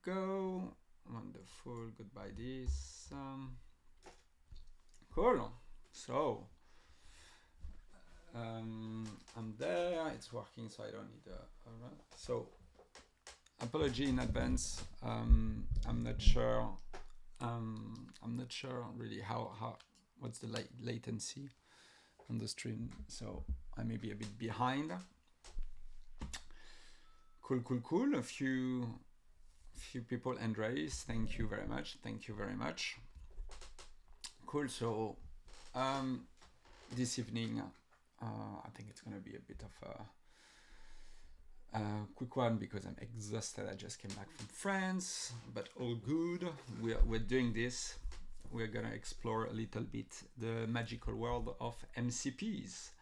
go. Wonderful. Goodbye this. Cool. So I'm there. It's working, so I don't need a run. So apology in advance. I'm not sure. I'm not sure really how what's the latency on the stream. So I may be a bit behind. Cool. A few people. Andres, thank you very much. Cool. So this evening, I think it's gonna be a bit of a quick one because I'm exhausted. I just came back from France, but all good. We're doing this. We're gonna explore a little bit the magical world of MCPs.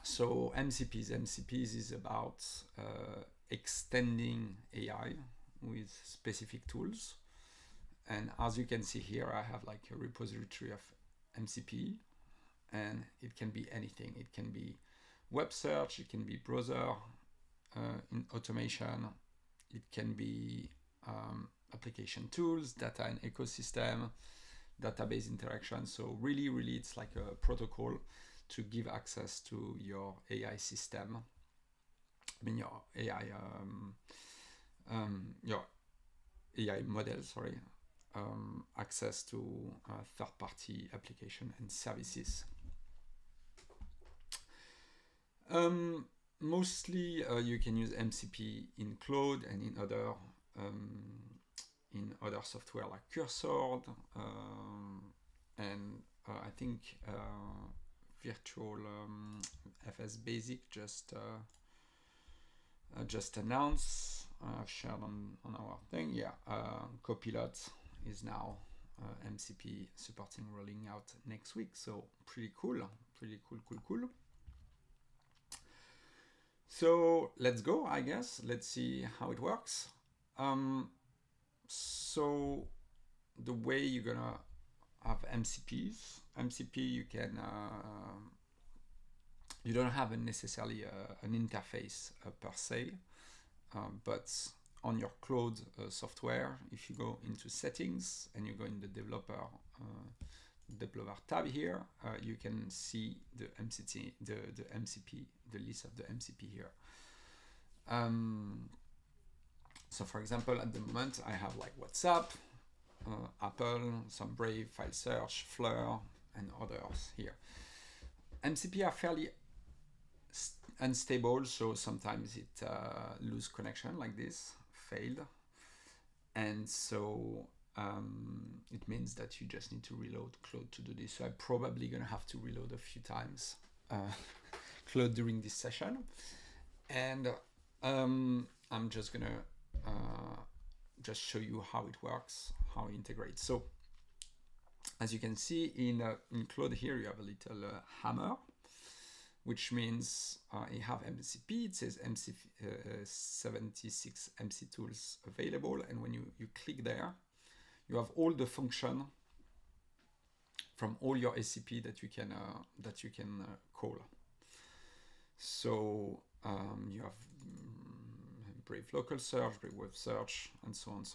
So MCPs is about extending AI with specific tools. And as you can see here, I have like a repository of MCP, and it can be anything. It can be web search, it can be browser in automation, it can be application tools, data and ecosystem, database interaction. So really, it's like a protocol to give access to your AI system. I mean your AI model, sorry, access to third-party application and services. Mostly you can use MCP in cloud and in other software like Cursor, and I think Virtual FS Basic just announced, shared on our thing. Yeah, Copilot is now MCP supporting, rolling out next week. So pretty cool. So let's go, I guess. Let's see how it works. So the way you're gonna have MCP, you can you don't have necessarily an interface per se, but on your cloud software, if you go into settings and you go in the developer tab here, you can see the MCP, the list of the MCP here. So for example, at the moment, I have like WhatsApp, Apple, some Brave, File Search, Fleur, and others here. MCP are fairly unstable, so sometimes it lose connection like this, failed, and so it means that you just need to reload Claude to do this. So I'm probably gonna have to reload a few times Claude during this session, and I'm just gonna just show you how it works, how it integrates. So as you can see in Claude here, you have a little hammer, which means you have MCP. It says MCP 76 MC tools available, and when you click there, you have all the function from all your SCP that you can call. So you have Brave local search, Brave web search, and so on,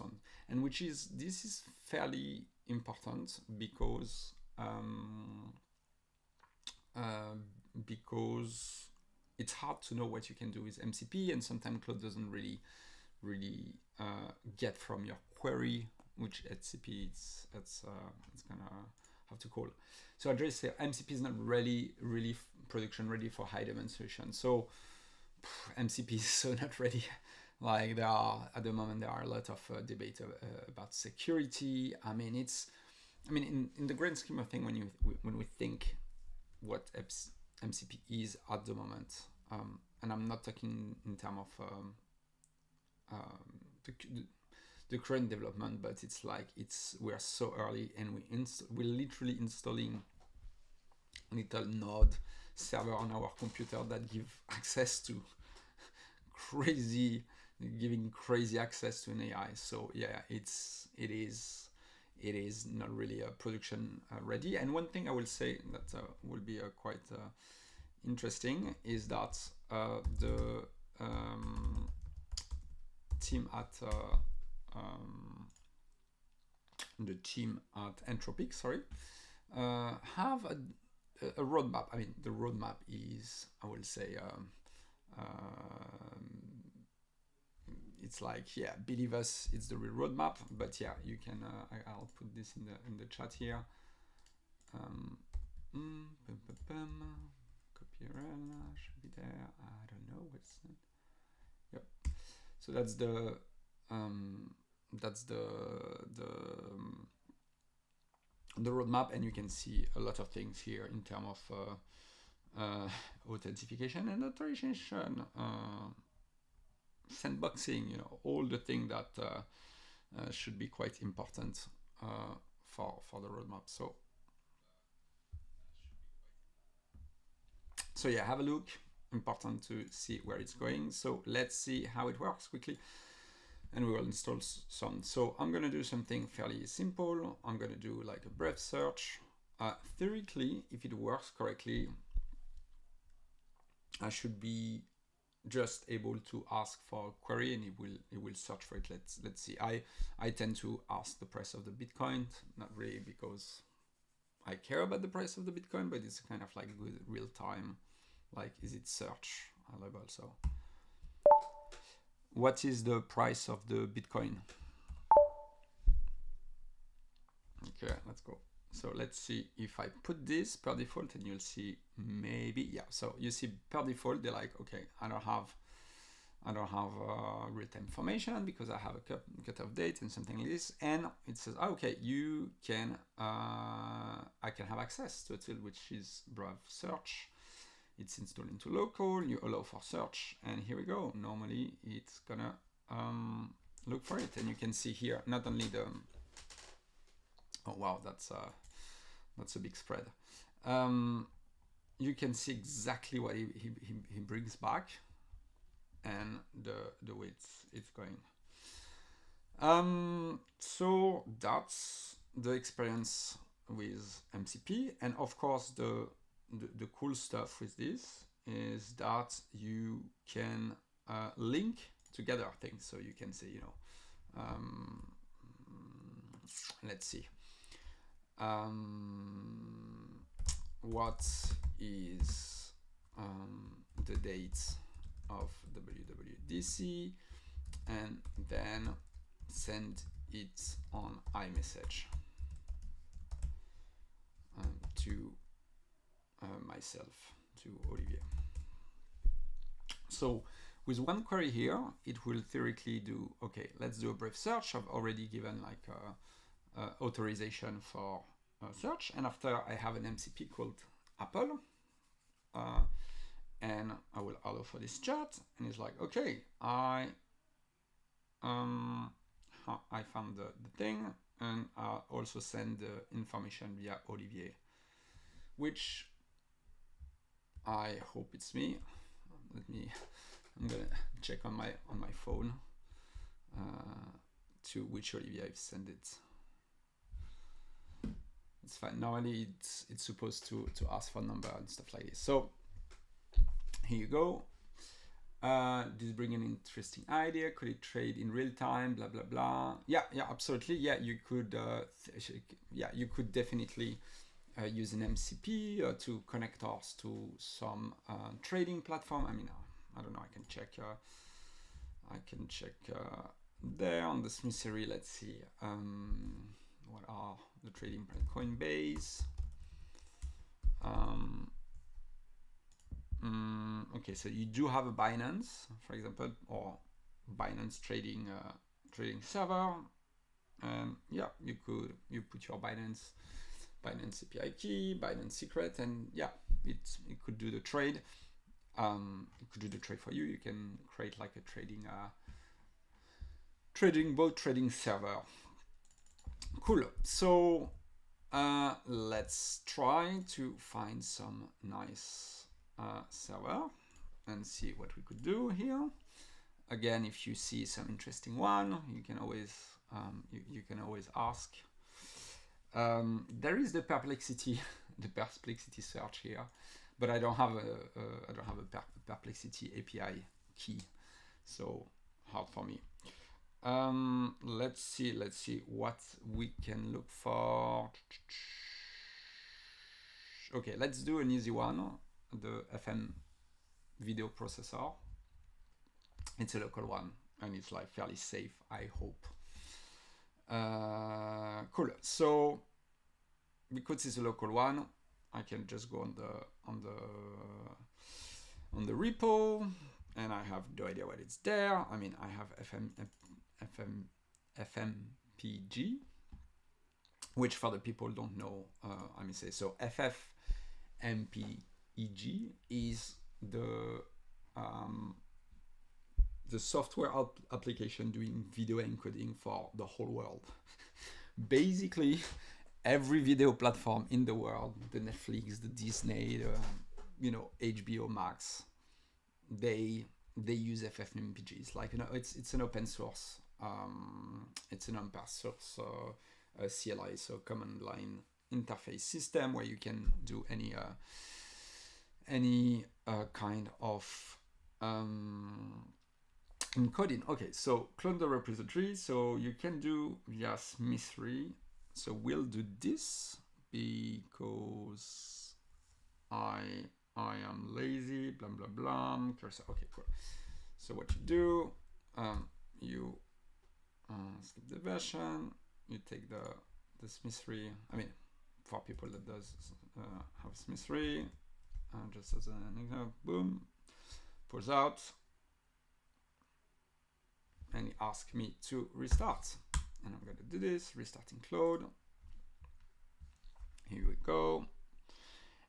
and this is fairly important because it's hard to know what you can do with MCP, and sometimes Claude doesn't really get from your query which MCP it's gonna have to call. So I just say MCP is not really production ready for high demand solutions. So MCP is so not ready. Like at the moment there are a lot of debate about security. I mean in the grand scheme of thing, when we think what MCP is at the moment, and I'm not talking in terms of the current development, but it's like we are so early, and we're literally installing a little node server on our computer that give access to giving crazy access to an AI. So yeah, it is not really production ready. And one thing I will say that will be quite interesting is that team at Entropic, sorry, have a roadmap. I mean, the roadmap is, I will say, it's like, yeah, believe us, it's the real roadmap. But yeah, you can. I'll put this in the chat here. Copy URL should be there. I don't know what's that. Yep. So that's the roadmap, and you can see a lot of things here in terms of authentication and authorization, sandboxing, you know, all the things that should be quite important for the roadmap. So yeah, have a look. Important to see where it's going. So let's see how it works quickly, and we will install some. So I'm going to do something fairly simple. I'm going to do like a brief search. Theoretically, if it works correctly, I should be just able to ask for a query, and it will search for it. Let's see. I tend to ask the price of the Bitcoin, not really because I care about the price of the Bitcoin, but it's kind of like good real time. Like, is it search level? So what is the price of the Bitcoin? Okay, let's go. So let's see if I put this per default, and you'll see maybe, yeah. So you see per default, they're like, okay, I don't have real-time information because I have a cut-off date and something like this. And it says, oh, okay, you can, I can have access to a tool which is Brave Search. It's installed into local, you allow for search, and here we go. Normally it's gonna look for it, and you can see here not only the, oh wow, that's a big spread. You can see exactly what he brings back, and the way it's going. So that's the experience with MCP, and of course the cool stuff with this is that you can link together things. So you can say, you know, let's see, what is the date of WWDC, and then send it on iMessage to myself, to Olivier. So with one query here, it will theoretically do, okay, let's do a brief search. I've already given like authorization for search, and after I have an MCP called Apple, and I will allow for this chat, and it's like, okay, I found the thing, and I'll also send the information via Olivier, which I hope it's me. I'm gonna check on my phone to which Olivier I've sent it. It's fine. Normally it's supposed to ask for number and stuff like this. So here you go. This bring an interesting idea. Could it trade in real time? Blah blah blah. Yeah, absolutely. Yeah, you could. You could definitely use an MCP to connect us to some trading platform. I mean, I don't know. I can check. There on the Smithery. Let's see. What are the trading platforms? Coinbase. Okay, so you do have a Binance, for example, or Binance trading server. Yeah, you put your Binance API key, Binance secret, and yeah, it could do the trade. It could do the trade for you. You can create like a trading server. Cool. So let's try to find some nice server and see what we could do here. Again, if you see some interesting one, you can always ask. There is the perplexity search here, but I don't have a perplexity API key. So hard for me. Let's see what we can look for. Okay, let's do an easy one. The FM video processor. It's a local one and it's like fairly safe, I hope. Cool. So because it's a local one, I can just go on the repo, and I have no idea what it's there. I mean, I have FMPG, which for the people don't know, I mean say so. FFmpeg is the software application doing video encoding for the whole world. Basically, every video platform in the world, the Netflix, the Disney, the, HBO Max, they use FFmpeg. It's like, it's an open source. It's an open source CLI, so command line interface system, where you can do any kind of encoding. Okay, so clone the repository. So you can do via SMIS3. So we'll do this because I am lazy, blah blah blah. Cursor. Okay, cool. So what you do, you skip the version. You take the SMIS3. I mean, for people that does have SMIS3, just as an example, boom, pulls out, and he asks me to restart. And I'm going to do this, restarting Claude. Here we go.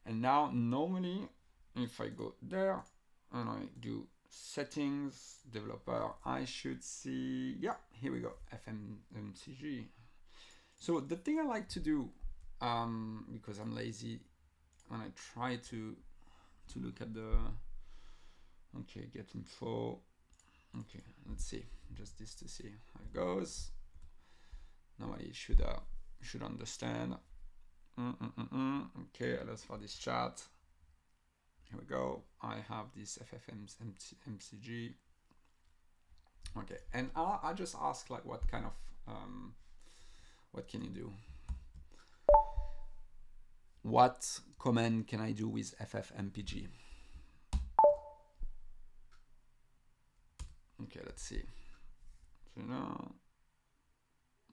And now normally, if I go there and I do settings, developer, I should see, yeah, here we go, FMCG. So the thing I like to do, because I'm lazy, when I try to look at the, okay, get info. Okay, let's see, just this to see how it goes. Nobody should understand. Okay, let's for this chat. Here we go. I have this FFmpeg. Okay, and I just ask like what kind of what can you do? What command can I do with FFmpeg? Okay, let's see. So now,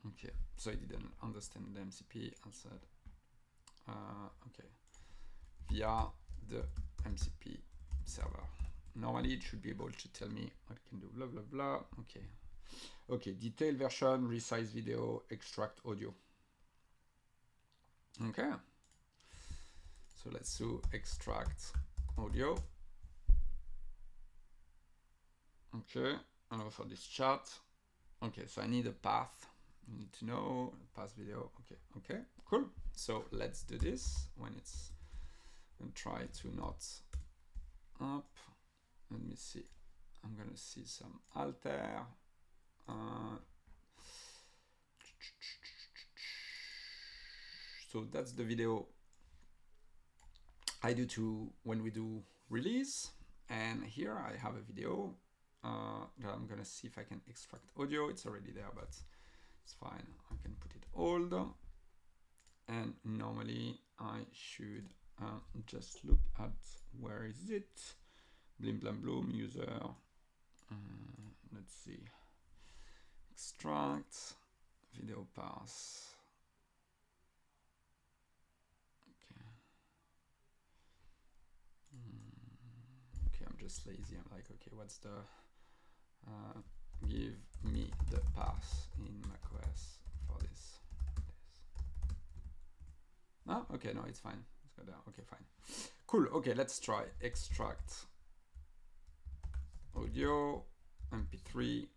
okay, so I didn't understand the MCP. I said, okay, via the MCP server. Normally, it should be able to tell me what it can do. Blah blah blah. Okay, okay. Detailed version, resize video, extract audio. Okay. So let's do extract audio. Okay, and also this chat. Okay, so I need a path. You need to know path video. Okay, okay, cool. So let's do this when it's, and try to not up. Let me see. I'm gonna see some alter. So that's the video I do to when we do release. And here I have a video that I'm gonna see if I can extract audio. It's already there, but it's fine. I can put it hold. And normally I should just look at where is it. Blim blam bloom user. Let's see. Extract video path. Okay. Okay, I'm just lazy. I'm like, okay, what's the give me the path in macOS for this. No, okay, no, it's fine. Let's go down. Okay, fine. Cool. Okay, let's try extract audio MP3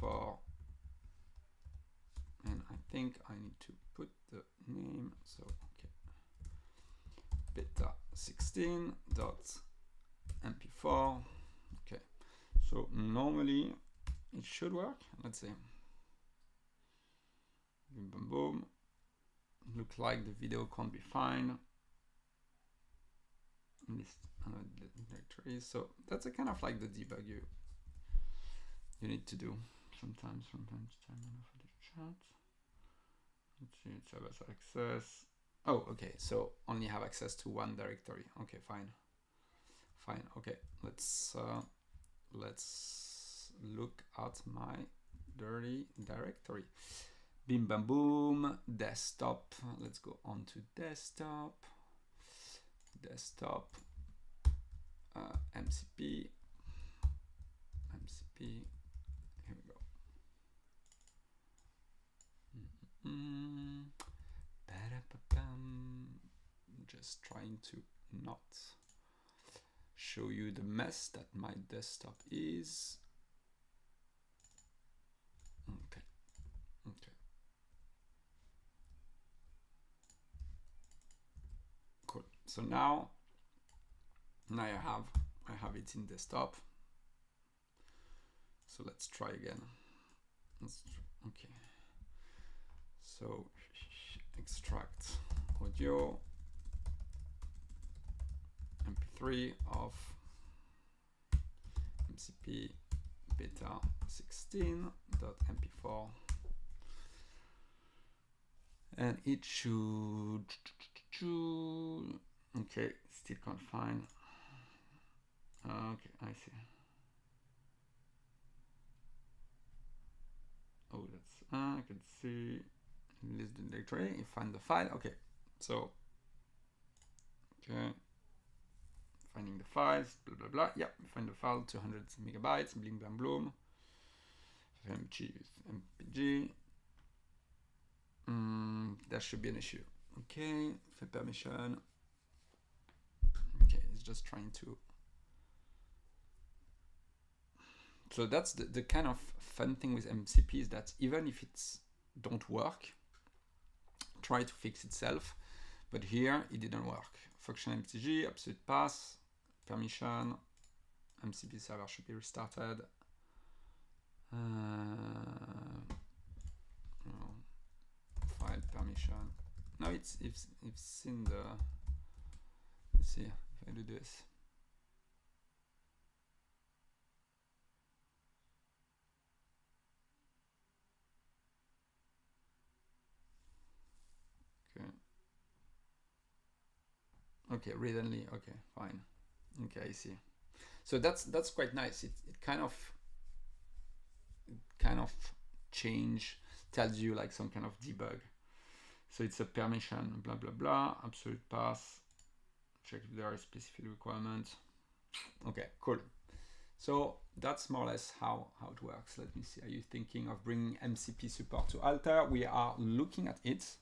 for, and I think I need to put the name. So okay, beta 16.mp4. Okay, so normally it should work. Let's see. Boom, boom, boom. Look like the video can't be found in this directory. So that's a kind of like the debug you need to do sometimes time for the chat. Let's see, server access. Oh, okay, so only have access to one directory. Okay, fine. Okay, let's look at my dirty directory. Bim bam boom, desktop. Let's go on to desktop. MCP. Here we go. Just trying to not show you the mess that my desktop is. Okay. Cool. So now I have it in desktop. So let's try again. Okay. So extract audio mp3 of MCP beta 16.mp4, and it should, okay, still can't find. Okay, I see. Oh, that's I can see list the directory, you find the file. Okay, so okay, finding the files, blah blah blah. Yeah, find the file, 200 megabytes, bling blam bloom, mpg. That should be an issue. Okay, for permission. Okay, it's just trying to. So that's the kind of fun thing with MCP, is that even if it's don't work, try to fix itself. But here it didn't work. Function mtg, absolute pass, permission, MCP server should be restarted. File permission. No, it's in the. Let's see if I do this. Okay, read only. Okay, fine. Okay, I see. So that's quite nice. It kind of change, tells you like some kind of debug. So it's a permission, blah blah blah, absolute pass. Check if there are specific requirements. Okay, cool. So that's more or less how it works. Let me see. Are you thinking of bringing MCP support to Alter? We are looking at it.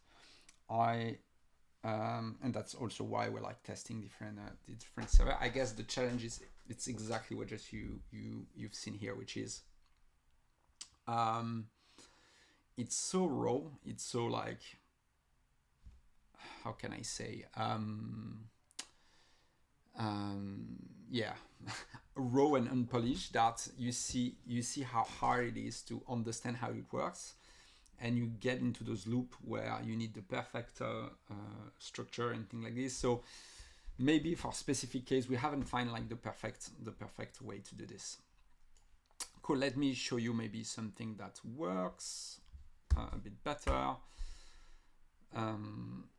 And that's also why we're like testing different server. I guess the challenge is it's exactly what just you've seen here, which is it's so raw, it's so like, how can I say, yeah, raw and unpolished, that you see how hard it is to understand how it works. And you get into those loop where you need the perfect structure and things like this. So maybe for specific case, we haven't found like the perfect way to do this. Cool. Let me show you maybe something that works a bit better.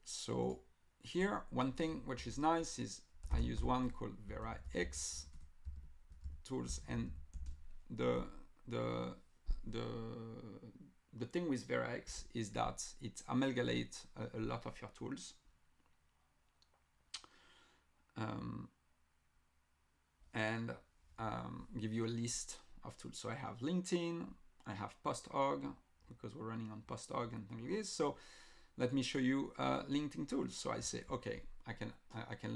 So here, one thing which is nice is I use one called VeraX tools, and the thing with VeraX is that it amalgamates a lot of your tools. And give you a list of tools. So I have LinkedIn, I have PostHog, because we're running on PostHog and things like this. So let me show you LinkedIn tools. So I say, okay, I can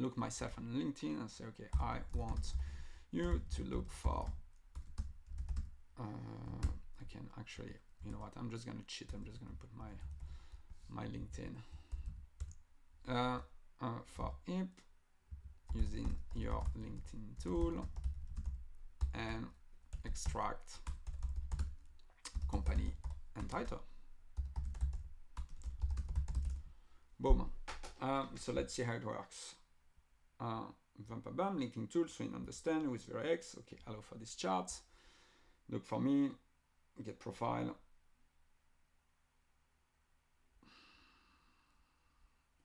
look myself on LinkedIn and say, okay, I want you to look for, I can actually, you know what, I'm just going to cheat. I'm just going to put my LinkedIn for imp using your LinkedIn tool, and extract company and title. Boom. So let's see how it works. LinkedIn tool, so you understand with VeraX. Okay, allow for this chart. look for me, get profile,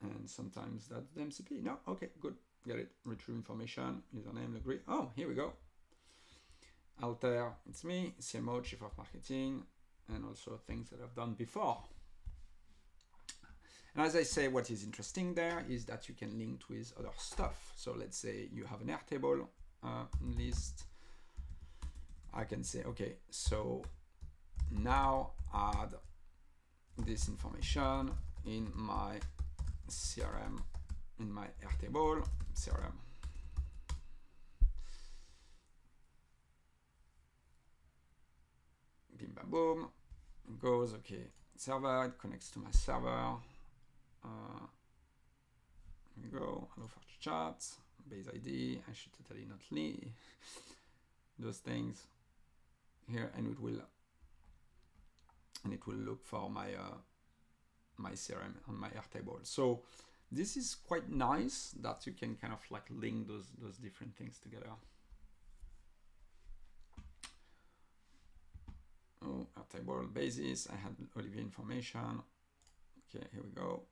and sometimes that's the MCP. No, okay, good, get it. Retrieve information, username, agree. Oh, here we go. Alter, it's me, CMO, Chief of Marketing, and also things that I've done before. And as I say, what is interesting there is that you can link with other stuff. So let's say you have an Airtable list. I can say, okay, so now add this information in my CRM, in my Airtable CRM. Bim bam boom, it goes, okay, server, it connects to my server. Here we go, hello for chat, base ID, I should totally not leave those things here, and it will look for my my CRM on my Airtable. So this is quite nice that you can kind of like link those different things together. Oh, Airtable basis, I had Olivier information. Okay, here we go.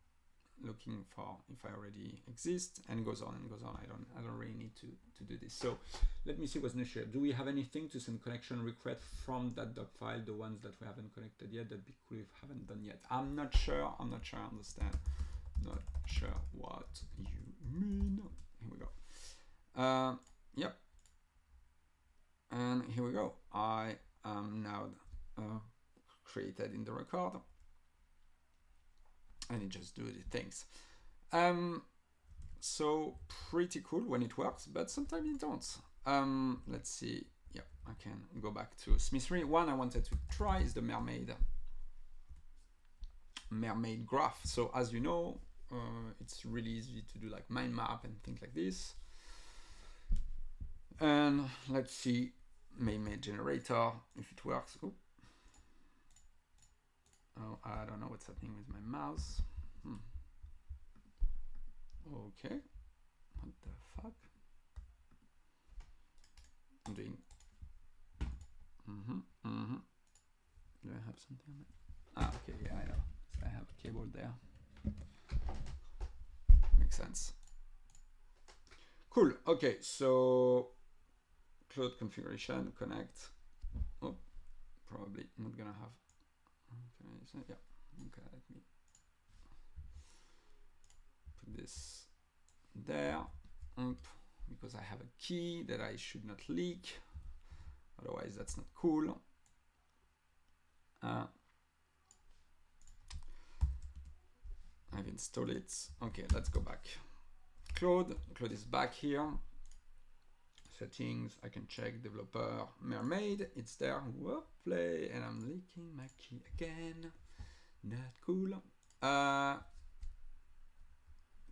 Looking for if I already exist, and goes on and goes on. I don't really need to do this. So let me see what's next. Do we have anything to send connection request from that doc file, the ones that we haven't connected yet, that we haven't done yet? I'm not sure I understand. Not sure what you mean. Here we go. Yep. And here we go. I am now created in the record. And it just do the things. So pretty cool when it works, but sometimes it don't. Let's see. Yeah, I can go back to Smithery. One I wanted to try is the mermaid graph. So as you know, it's really easy to do like mind map and things like this. And let's see mermaid generator if it works. Ooh. Oh, I don't know what's happening with my mouse. Okay. What the fuck? I'm doing. Do I have something on it? Ah, okay, yeah, I know. So I have a cable there. Makes sense. Cool. Okay, so cloud configuration, connect. Oh, probably not gonna have. Okay, yeah. Okay, let me put this there, because I have a key that I should not leak. Otherwise, that's not cool. I've installed it. Okay, let's go back. Cloud is back here. Settings, I can check developer mermaid. It's there. Whoop, play, and I'm leaking my key again. Not cool.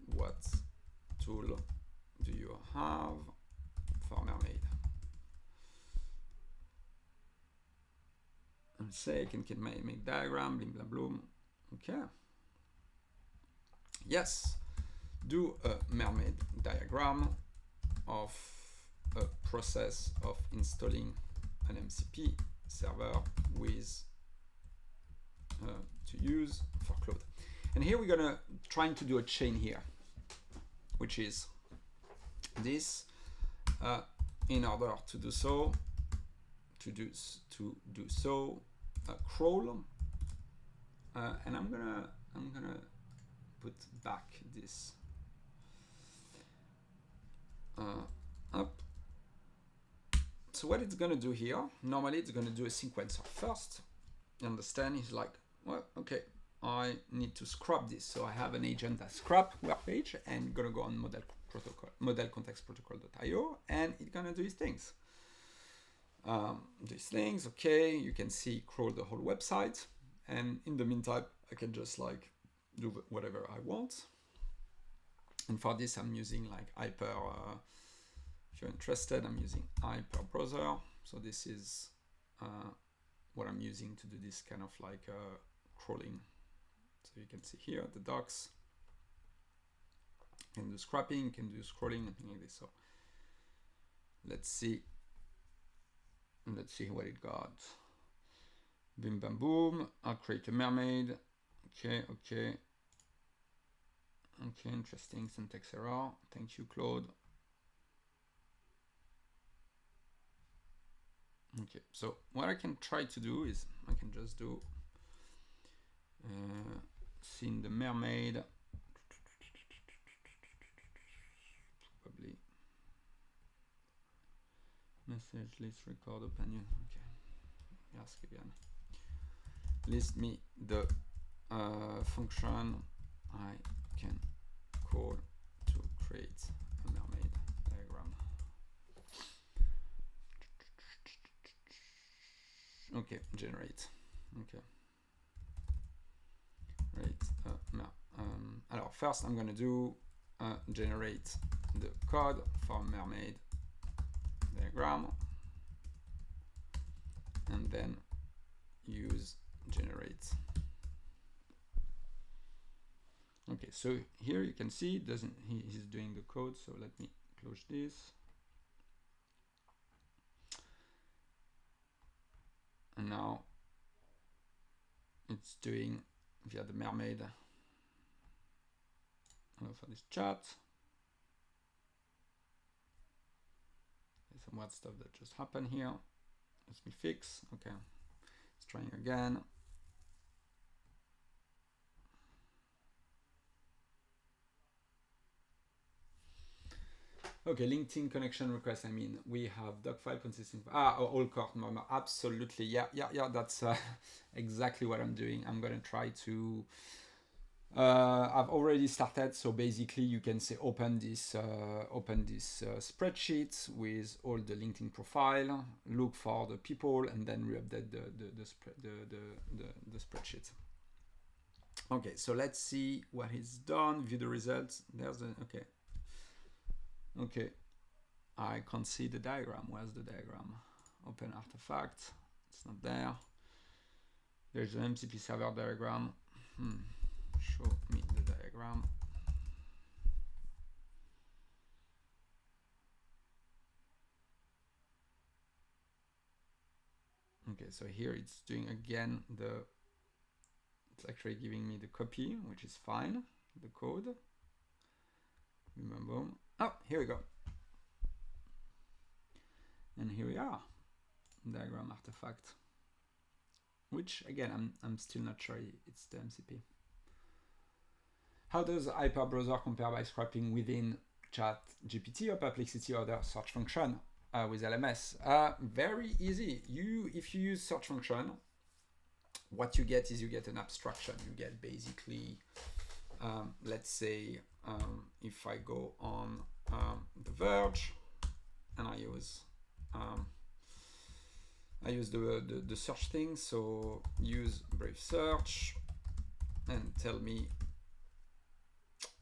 What tool do you have for mermaid? And say I can make diagram, blim blah bloom. Okay. Yes. Do a mermaid diagram of a process of installing an MCP server with to use for cloud. And here we're gonna trying to do a chain here, which is this. In order to do so, crawl, and I'm gonna put back this up. So what it's gonna do here, normally it's gonna do a sequencer first. You understand? It's like, well, okay, I need to scrap this. So I have an agent that scrap web page and gonna go on model context protocol.io, and it's gonna do its things. Okay, you can see crawl the whole website, and in the meantime I can just like do whatever I want. And for this I'm using like Hyper, if you're interested, I'm using Hyper browser. So this is what I'm using to do this kind of like crawling. So you can see here the docs, you can do scrapping, you can do scrolling and things like this. So let's see let's see what it got. Bim bam boom. I'll create a mermaid. Okay, okay. Okay, interesting syntax error. Thank you, Claude. Okay, so what I can try to do is I can just do scene the mermaid. Probably message list record open. Okay, ask again. List me the function I can call to create a mermaid diagram. Okay, generate. Okay. Right. Alors, first I'm going to do generate the code for mermaid diagram, and then use generate. Okay, so here you can see he's doing the code, so let me close this. And now it's doing via the mermaid. Hello for this chat. There's some weird stuff that just happened here. Let me fix. Okay, it's trying again. Okay, LinkedIn connection request. I mean, we have doc file consisting. All court murmur. Absolutely. Yeah. That's exactly what I'm doing. I'm gonna try to. I've already started. So basically, you can say open this spreadsheet with all the LinkedIn profile. Look for the people, and then re-update the spreadsheet. Okay, so let's see what he's done. View the results. There's the okay. Okay, I can't see the diagram. Where's the diagram? Open artifact. It's not there. There's an MCP server diagram. Show me the diagram. Okay, so here it's doing again it's actually giving me the copy, which is fine. The code. Remember. Oh, here we go. And here we are, diagram artifact, which again, I'm still not sure it's the MCP. How does hyperbrowser compare by scrapping within ChatGPT or Perplexity or other search function with LMS? Very easy. If you use search function, what you get is you get an abstraction. You get basically, let's say, if I go on The Verge and I use the search thing, so use Brave Search and tell me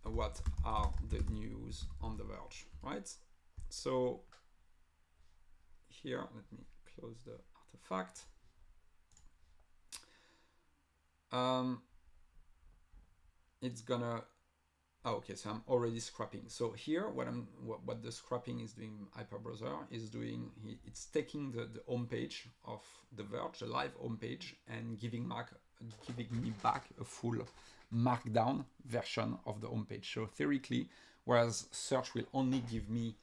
what are the news on The Verge, right? So here, let me close the artifact. It's gonna. Okay, so I'm already scrapping. So here, what the scrapping is doing, hyperbrowser is doing. It's taking the home page of The Verge, the live home page, and giving me back a full markdown version of the home page. So theoretically, whereas search will only give me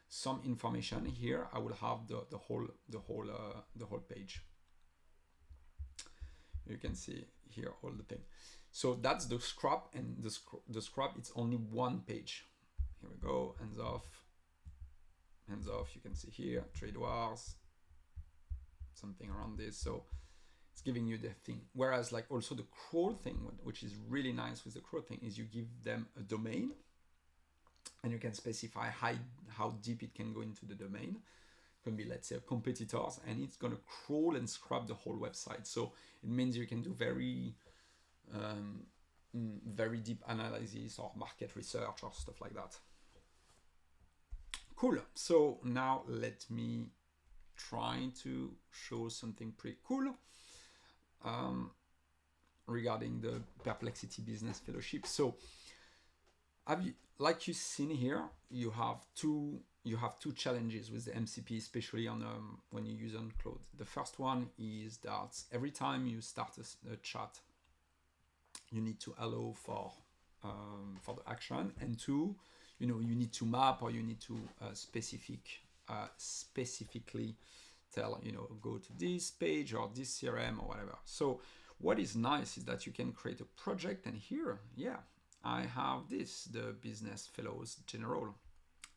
some information, here I will have the whole page. You can see here all the thing. So that's the scrap, and the scrap, it's only one page. Here we go, hands off. You can see here, trade wars, something around this. So it's giving you the thing. Whereas like also the crawl thing, which is really nice with the crawl thing, is you give them a domain and you can specify how deep it can go into the domain. It can be, let's say, competitors, and it's gonna crawl and scrap the whole website. So it means you can do very deep analysis or market research or stuff like that. Cool. So now let me try to show something pretty cool regarding the Perplexity Business Fellowship. So like you've seen here, you have two you have two challenges with the MCP, especially on when you use on Claude. The first one is that every time you start a chat, you need to allow for the action, and two, you need to map, or you need to specifically tell, go to this page or this CRM or whatever. So what is nice is that you can create a project, and here, yeah, I have this, the Business Fellows General,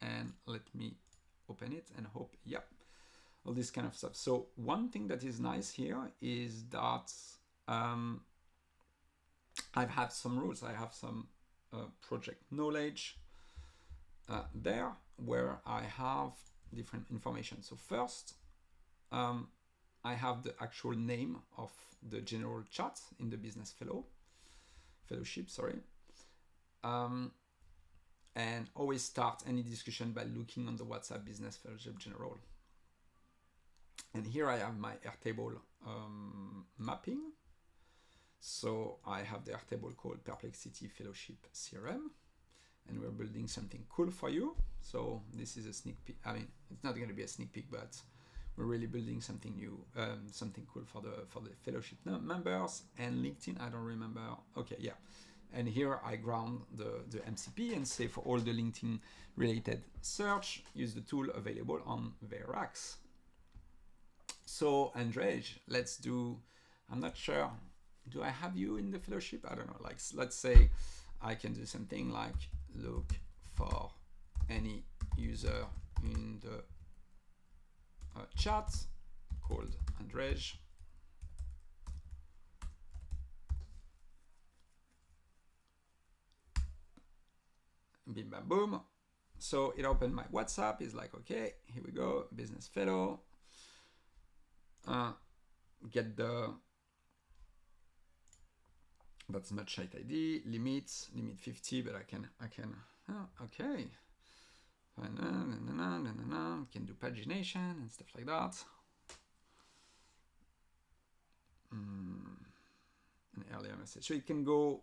and let me open it and hope, yeah, all this kind of stuff. So one thing that is nice here is that I've had some rules. I have some project knowledge there, where I have different information. So first, I have the actual name of the general chat in the Business Fellowship, sorry. And always start any discussion by looking on the WhatsApp Business Fellowship General. And here I have my Airtable mapping. So I have the Airtable called Perplexity Fellowship CRM, and we're building something cool for you. So this is a sneak peek. I mean, it's not going to be a sneak peek, but we're really building something new, something cool for the fellowship members. And LinkedIn, I don't remember. Okay, yeah. And here I ground the MCP and say for all the LinkedIn related search, use the tool available on Verax. So Andrej, let's do, I'm not sure, do I have you in the fellowship? I don't know, like, let's say I can do something like look for any user in the chat called Andrej. Bim bam boom. So it opened my WhatsApp. It's like, okay, here we go, Business Fellow. Get the, that's not site ID, limit 50, but I can, okay. Can do pagination and stuff like that. An earlier message. So it can go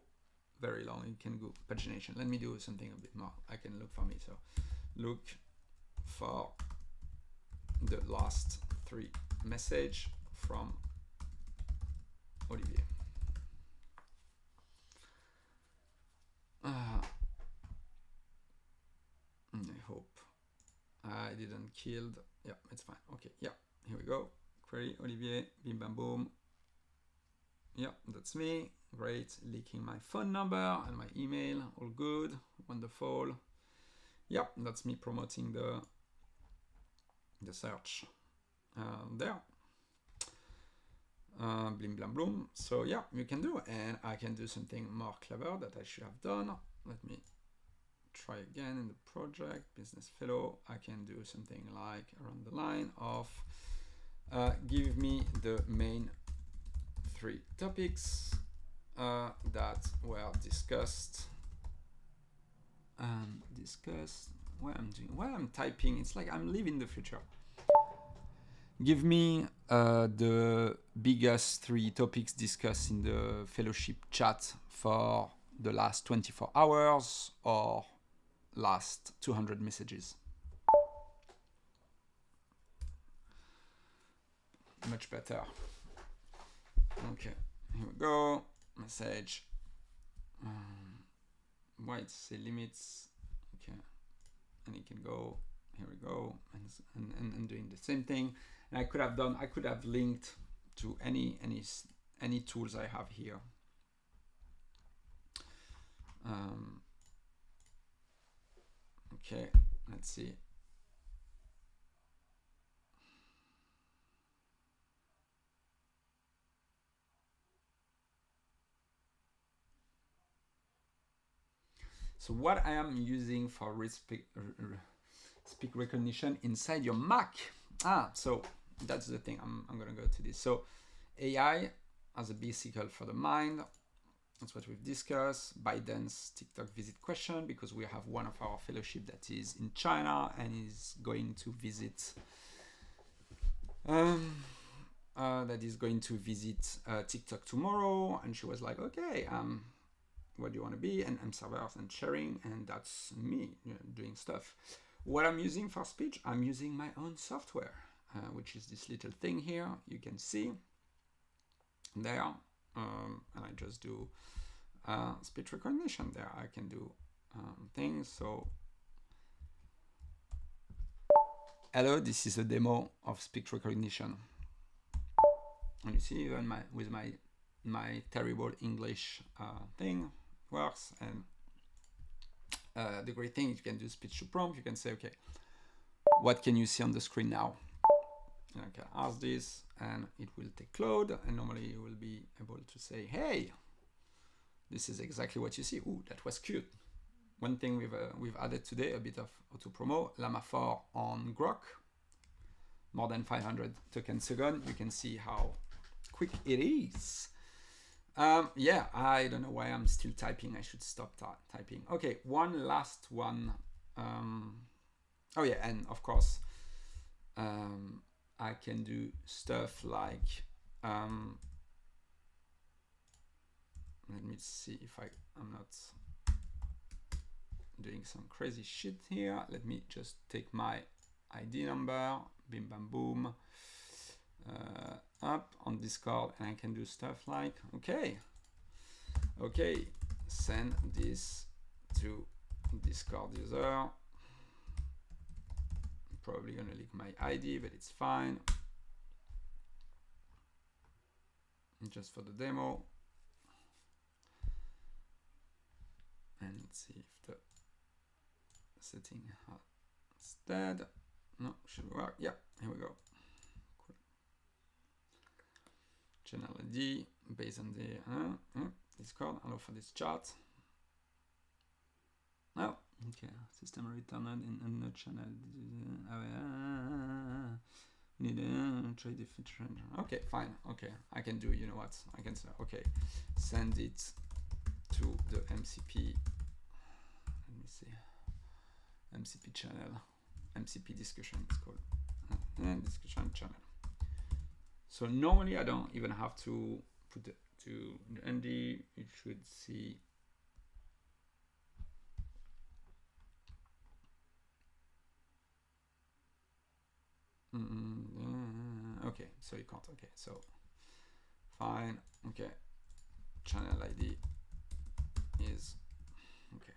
very long. It can go pagination. Let me do something a bit more. I can look for me. So look for the last 3 message from Olivier. I hope I didn't killed. Yeah, it's fine. Okay, yeah, here we go. Query Olivier, bim bam boom. Yeah, that's me. Great. Leaking my phone number and my email. All good. Wonderful. Yeah, that's me promoting the search there. Blim blam bloom. So yeah, you can do, and I can do something more clever that I should have done. Let me try again in the project Business Fellow. I can do something like around the line of give me the main 3 topics that were discussed. Where I'm typing, it's like I'm living the future. Give me the biggest 3 topics discussed in the fellowship chat for the last 24 hours or last 200 messages. Much better. Okay, here we go. Message. Why it say limits? Okay, and it can go. Here we go, and doing the same thing. And I could have linked to any tools I have here. Okay, let's see. So what I am using for speak recognition inside your Mac. So that's the thing. I'm gonna go to this. So AI as a bicycle for the mind. That's what we've discussed. Biden's TikTok visit question, because we have one of our fellowship that is in China and is going to visit TikTok tomorrow, and she was like, okay, what do you want to be? And I'm servers and sharing, and that's me doing stuff. What I'm using for speech, I'm using my own software, which is this little thing here. You can see there, and I just do speech recognition there. I can do things. So, hello, this is a demo of speech recognition. And you see, even with my terrible English thing works. And the great thing, you can do speech to prompt. You can say, okay, what can you see on the screen now? And I can ask this, and it will take load. And normally you will be able to say, hey, this is exactly what you see. Ooh, that was cute. One thing we've added today, a bit of auto promo, Llama 4 on Grok, more than 500 tokens a second. You can see how quick it is. Yeah, I don't know why I'm still typing. I should stop typing. Okay, one last one. Oh yeah, and of course, I can do stuff like, let me see if I'm not doing some crazy shit here. Let me just take my ID number, bim bam boom, up on Discord, and I can do stuff like, okay, send this to Discord user. I'm probably gonna leak my ID, but it's fine. Just for the demo. And let's see if the setting is dead. No, should work. Yeah, here we go. Cool. Channel ID based on the Discord. Allow for this chat. Oh, okay. System returned in the channel. Need to try the feature. Okay, fine. Okay, I can do. You know what? I can say, okay, send it to the MCP. Let me see. MCP channel. MCP discussion is called. And discussion channel. So normally I don't even have to put it to the ND. You should see. Okay, so you can't. Okay, so fine. Okay, channel ID is okay.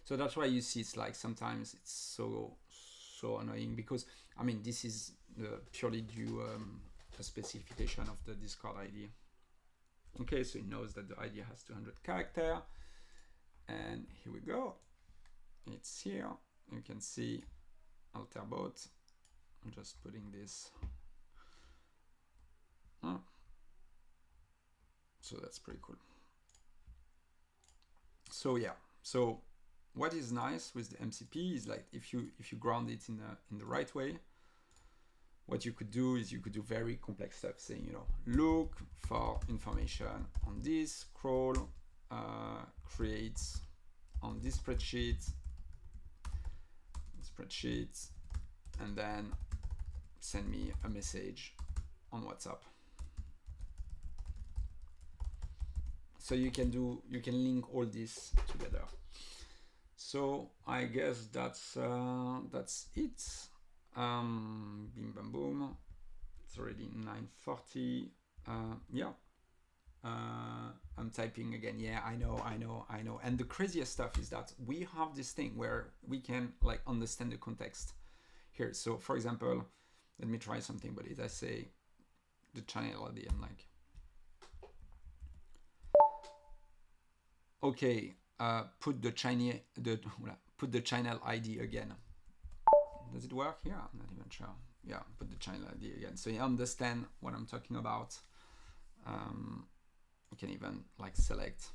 So that's why you see it's like sometimes it's so annoying, because I mean this is purely due a specification of the Discord ID. Okay, so it knows that the ID has 200 character, and here we go. It's here. You can see AlterBot. I'm just putting this. So that's pretty cool. So yeah, so what is nice with the MCP is like if you ground it in the right way, what you could do is you could do very complex stuff, saying, you know, look for information on this, scroll, create on this spreadsheet, and then send me a message on WhatsApp. So you can link all this together. So I guess that's it. Bim bam boom. It's already 9:40. Yeah. I'm typing again. Yeah, I know. And the craziest stuff is that we have this thing where we can like understand the context here. So for example, let me try something, but if I say the channel ID, I'm like, okay, put the channel ID again. Does it work here? I'm not even sure. Yeah, put the channel ID again. So you understand what I'm talking about. You can even like select,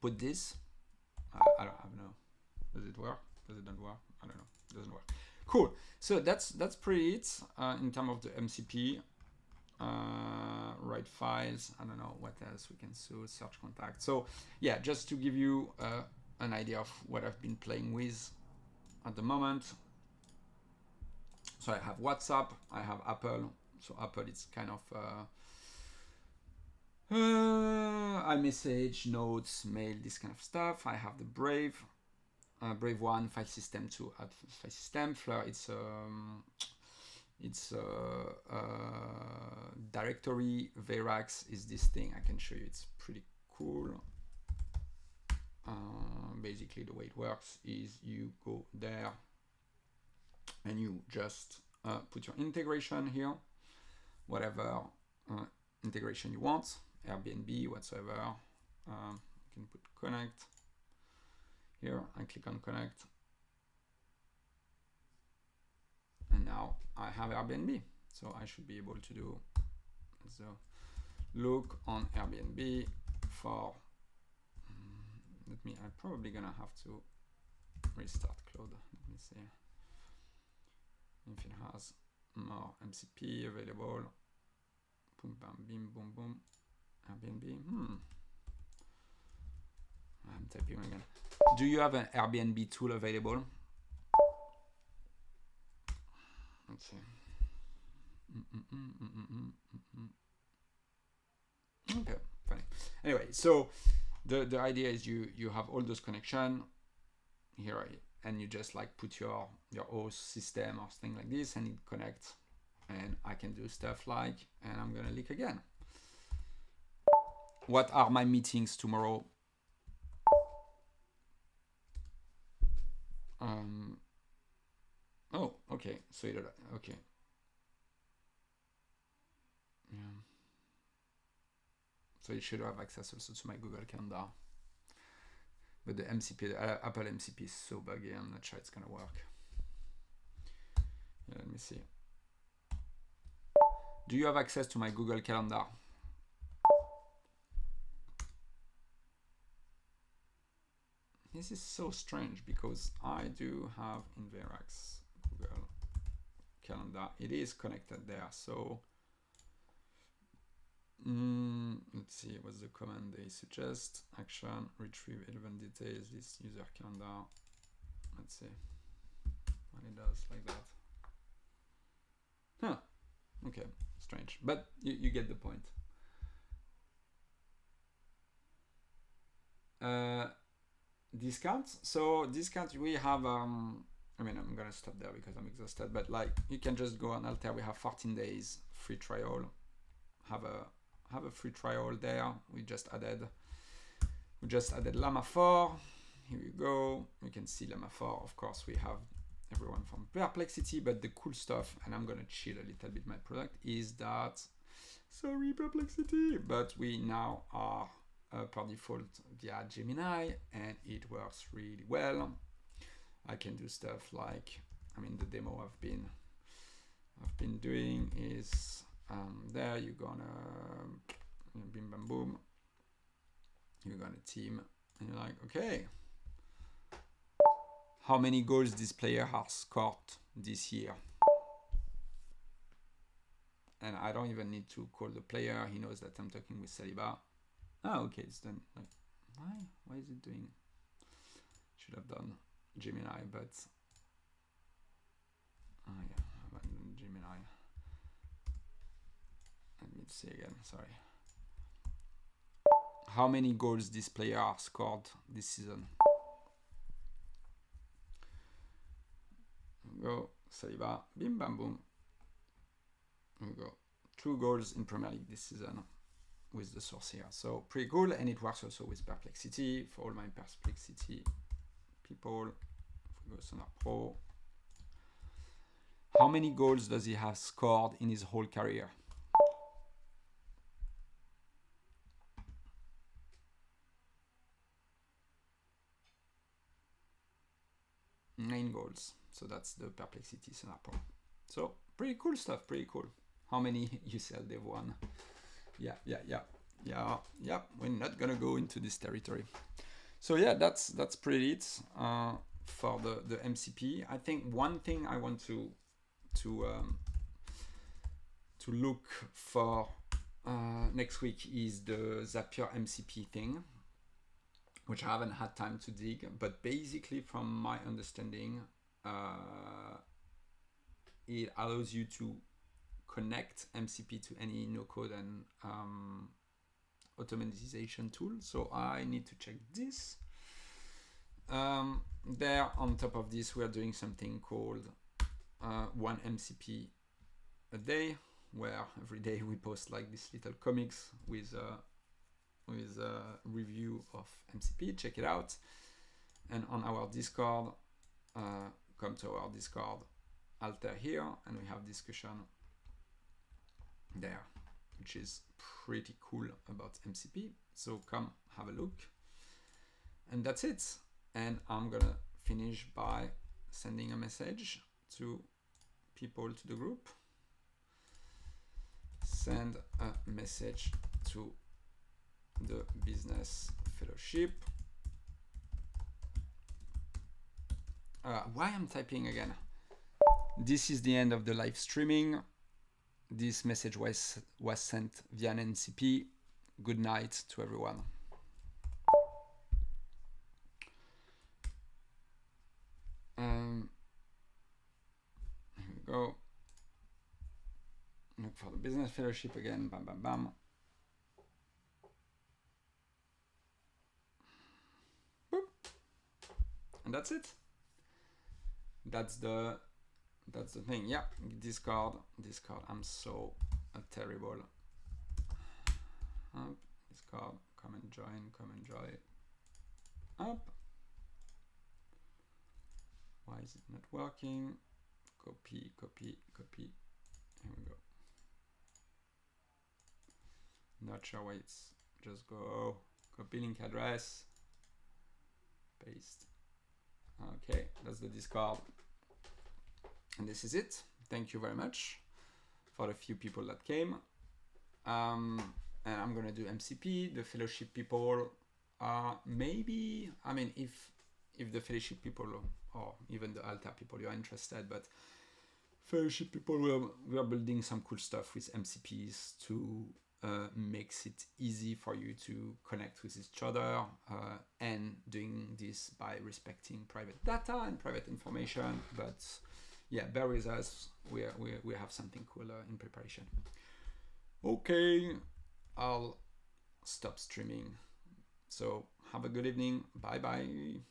put this. I don't know. Does it work? Does it not work? I don't know. It doesn't work. Cool. So that's pretty it in terms of the MCP. Write files. I don't know what else we can search contact. So yeah, just to give you an idea of what I've been playing with at the moment. So I have WhatsApp, I have Apple. So Apple, it's kind of iMessage, notes, mail, this kind of stuff. I have the Brave. Brave one, file system to add file system. Fleur, it's directory. Verax is this thing. I can show you. It's pretty cool. Basically, the way it works is you go there and you just put your integration here, whatever integration you want, Airbnb, whatsoever. You can put connect here. I click on connect. And now I have Airbnb. So I should be able to do the look on Airbnb for, I'm probably gonna have to restart Cloud. Let me see if it has more MCP available. Boom, bam, bim, boom, boom. Airbnb. I'm typing again. Do you have an Airbnb tool available? Let's see. Okay, funny. Anyway, so the idea is you have all those connections here, and you just like put your host system or thing like this, and it connects, and I can do stuff like, and I'm gonna leak again. What are my meetings tomorrow? Oh, okay. So okay. Yeah. So you should have access also to my Google Calendar. But the MCP, the Apple MCP is so buggy. I'm not sure it's gonna work. Yeah, let me see. Do you have access to my Google Calendar? This is so strange because I do have in Verax Google Calendar. It is connected there. So let's see, what's the command they suggest? Action, retrieve relevant details, this user calendar. Let's see what it does like that. Huh, okay, strange, but you get the point. Discounts. So discounts, we have, I mean, I'm gonna stop there because I'm exhausted, but like you can just go on Altair. We have 14 days free trial. Have a free trial there. We just added Llama 4. Here you go. You can see Llama 4. Of course, we have everyone from Perplexity, but the cool stuff, and I'm gonna chill a little bit my product, is that, sorry Perplexity, but we now are per default via Gemini, and it works really well. I can do stuff like, I mean, the demo I've been doing is there. You're gonna bim bam boom. You're gonna team, and you're like, okay, how many goals this player has scored this year? And I don't even need to call the player. He knows that I'm talking with Saliba. Oh, okay, it's done. Like, why is it doing? Should have done Gemini, but yeah, abandon Gemini. Let me see again. Sorry. How many goals this player has scored this season? Go Saliba. Bim bam boom. Here we go. 2 goals in Premier League this season with the source here. So pretty cool, and it works also with Perplexity for all my Perplexity people. If we go Sonar Pro, how many goals does he have scored in his whole career? 9 goals. So that's the Perplexity Sonar Pro. So pretty cool stuff, pretty cool. How many you sell Dev 1? Yeah. We're not gonna go into this territory. So yeah, that's pretty it for the MCP. I think one thing I want to look for next week is the Zapier MCP thing, which I haven't had time to dig, but basically from my understanding, it allows you to connect MCP to any no-code and automatization tool. So I need to check this. There, on top of this, we are doing something called one MCP a day, where every day we post like this little comics with a review of MCP. Check it out. And on our Discord, come to our Discord alter here, and we have discussion there, which is pretty cool about MCP. So come have a look. And that's it. And I'm gonna finish by sending a message to people to the group. Send a message to the business fellowship. Why I'm typing again? This is the end of the live streaming. This message was sent via an MCP. Good night to everyone. Here we go. Look for the business fellowship again. Bam, bam, bam. Boop. And that's it. That's the thing. Yeah, Discord. I'm so terrible. Up. Discord. Come and join. Up. Why is it not working? Copy. Here we go. Not sure why it's just go. Copy link address. Paste. Okay, that's the Discord. And this is it. Thank you very much for the few people that came. And I'm gonna do MCP. The fellowship people, maybe, I mean, if the fellowship people or even the altar people you're interested, but fellowship people, we are building some cool stuff with MCPs to makes it easy for you to connect with each other, and doing this by respecting private data and private information. But yeah, bear with us. We have something cooler in preparation. Okay, I'll stop streaming. So have a good evening. Bye bye.